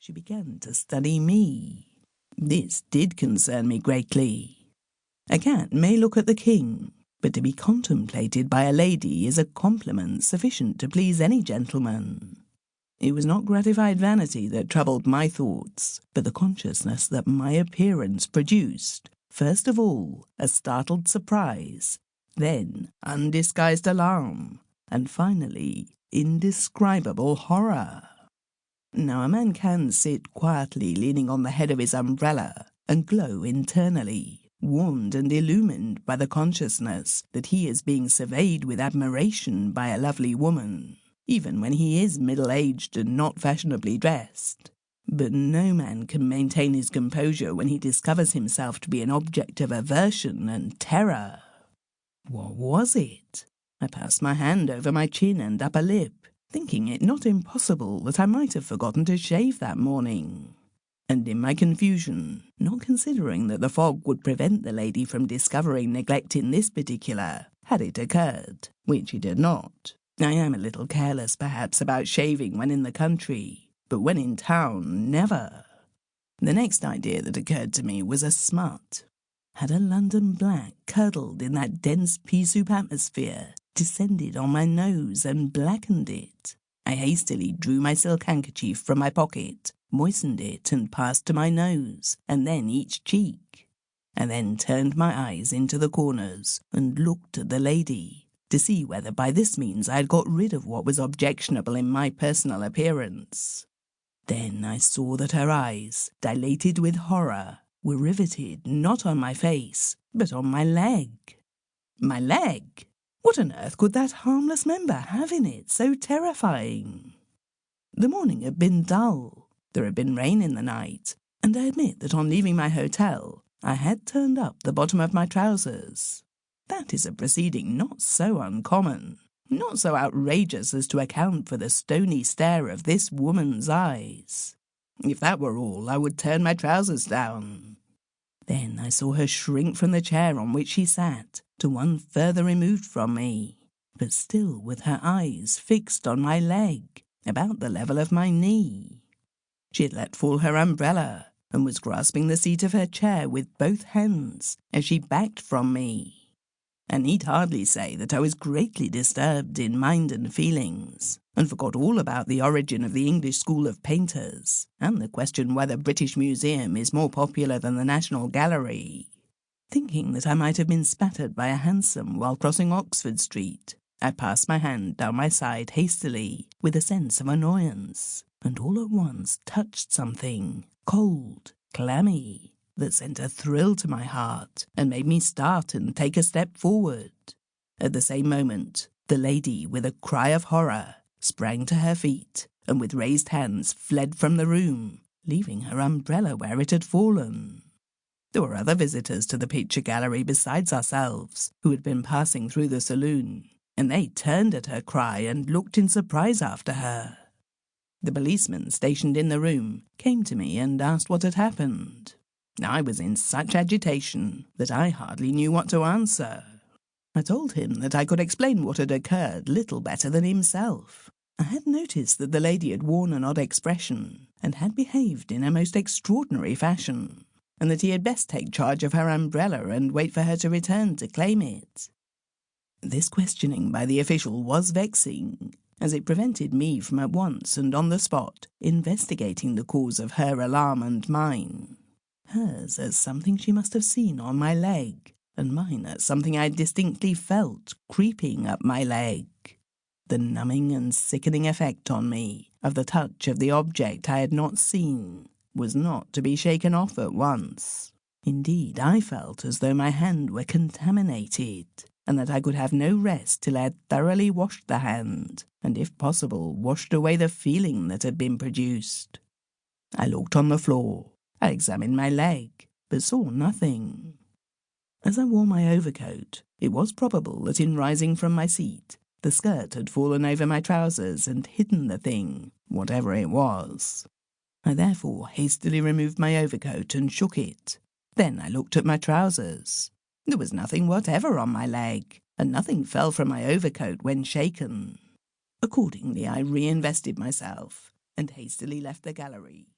she began to study me. This did concern me greatly. A cat may look at the king, but to be contemplated by a lady is a compliment sufficient to please any gentleman. It was not gratified vanity that troubled my thoughts, but the consciousness that my appearance produced, first of all, a startled surprise, then undisguised alarm, and finally, indescribable horror. Now a man can sit quietly leaning on the head of his umbrella and glow internally, warmed and illumined by the consciousness that he is being surveyed with admiration by a lovely woman, even when he is middle-aged and not fashionably dressed. But no man can maintain his composure when he discovers himself to be an object of aversion and terror. What was it? I passed my hand over my chin and upper lip, thinking it not impossible that I might have forgotten to shave that morning. And in my confusion, not considering that the fog would prevent the lady from discovering neglect in this particular, had it occurred, which it had not. I am a little careless, perhaps, about shaving when in the country, but when in town, never. The next idea that occurred to me was a smut. Had a London black curdled in that dense pea-soup atmosphere descended on my nose and blackened it? I hastily drew my silk handkerchief from my pocket, moistened it and passed to my nose, and then each cheek. I then turned my eyes into the corners and looked at the lady, to see whether by this means I had got rid of what was objectionable in my personal appearance. Then I saw that her eyes, dilated with horror, were riveted not on my face, but on my leg. My leg? What on earth could that harmless member have in it so terrifying? The morning had been dull. There had been rain in the night, and I admit that on leaving my hotel, I had turned up the bottom of my trousers. That is a proceeding not so uncommon, not so outrageous as to account for the stony stare of this woman's eyes. If that were all, I would turn my trousers down. Then I saw her shrink from the chair on which she sat to one further removed from me, but still with her eyes fixed on my leg, about the level of my knee. She had let fall her umbrella and was grasping the seat of her chair with both hands as she backed from me. I need hardly say that I was greatly disturbed in mind and feelings, and forgot all about the origin of the English school of painters, and the question whether British Museum is more popular than the National Gallery. Thinking that I might have been spattered by a hansom while crossing Oxford Street, I passed my hand down my side hastily, with a sense of annoyance, and all at once touched something, cold, clammy, that sent a thrill to my heart and made me start and take a step forward. At the same moment, the lady, with a cry of horror, sprang to her feet and with raised hands fled from the room, leaving her umbrella where it had fallen. There were other visitors to the picture gallery besides ourselves, who had been passing through the saloon, and they turned at her cry and looked in surprise after her. The policeman stationed in the room came to me and asked what had happened. I was in such agitation that I hardly knew what to answer. I told him that I could explain what had occurred little better than himself. I had noticed that the lady had worn an odd expression and had behaved in a most extraordinary fashion, and that he had best take charge of her umbrella and wait for her to return to claim it. This questioning by the official was vexing, as it prevented me from at once and on the spot investigating the cause of her alarm and mine. Hers as something she must have seen on my leg, and mine as something I distinctly felt creeping up my leg. The numbing and sickening effect on me of the touch of the object I had not seen was not to be shaken off at once. Indeed, I felt as though my hand were contaminated, and that I could have no rest till I had thoroughly washed the hand, and if possible washed away the feeling that had been produced. I looked on the floor. I examined my leg, but saw nothing. As I wore my overcoat, it was probable that in rising from my seat, the skirt had fallen over my trousers and hidden the thing, whatever it was. I therefore hastily removed my overcoat and shook it. Then I looked at my trousers. There was nothing whatever on my leg, and nothing fell from my overcoat when shaken. Accordingly, I reinvested myself and hastily left the gallery.